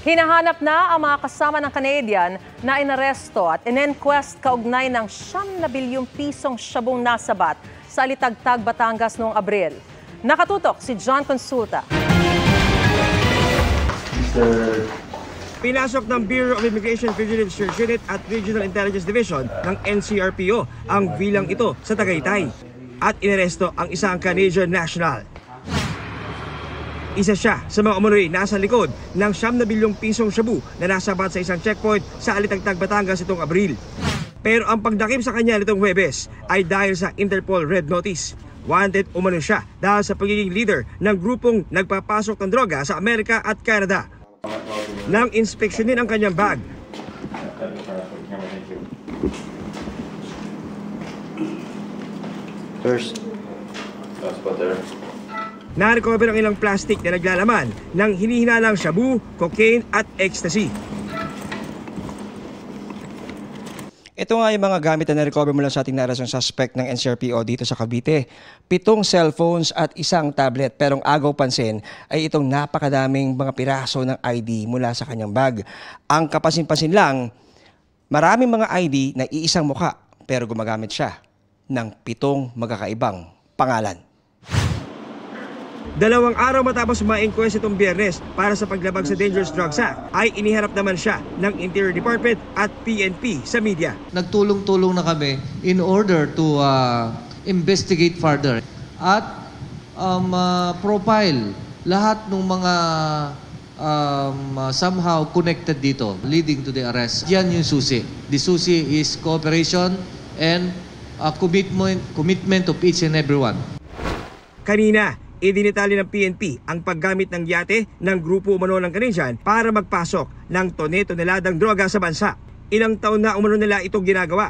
Hinahanap na ang mga kasama ng Canadian na inaresto at in-enquest kaugnay ng 9 bilyong pisong syabong nasabat sa Alitagtag, Batangas noong Abril. Nakatutok si John Consulta. Pinasok ng Bureau of Immigration Vigilance Search Unit at Regional Intelligence Division ng NCRPO ang bilang ito sa Tagaytay at inaresto ang isang Canadian national. Isa siya sa mga umunoy nasa likod ng 9 bilyong pisong shabu na nasabat sa isang checkpoint sa Alitagtag, Batangas itong Abril. Pero ang pagdakip sa kanya nitong Huwebes ay dahil sa Interpol Red Notice. Wanted umano siya dahil sa pagiging leader ng grupong nagpapasok ng droga sa Amerika at Canada. Nang inspeksyonin ang kanyang bag, na-recover ang ilang plastic na naglalaman ng hinihinalang shabu, cocaine at ecstasy. Ito nga yung mga gamit na na-recover mula sa ating narasong suspect ng NCRPO dito sa Cavite. 7 cellphones at isang tablet. Pero ang agaw pansin ay itong napakadaming mga piraso ng ID mula sa kanyang bag. Ang kapansin-pansin lang, maraming mga ID na iisang mukha pero gumagamit siya ng 7 magkakaibang pangalan. 2 araw matapos ma-inquest itong Biyernes para sa paglabag sa Dangerous Drugs Act, ay iniharap naman siya ng Interior Department at PNP sa media. Nagtulong-tulong na kami in order to investigate further at profile lahat ng mga somehow connected dito leading to the arrest. Yan yung susi. The susi is cooperation and commitment of each and everyone. Kanina, idinitali ng PNP ang paggamit ng yate ng grupo umano ng Canadian para magpasok ng tone-toneladang droga sa bansa. Ilang taon na umano nila itong ginagawa.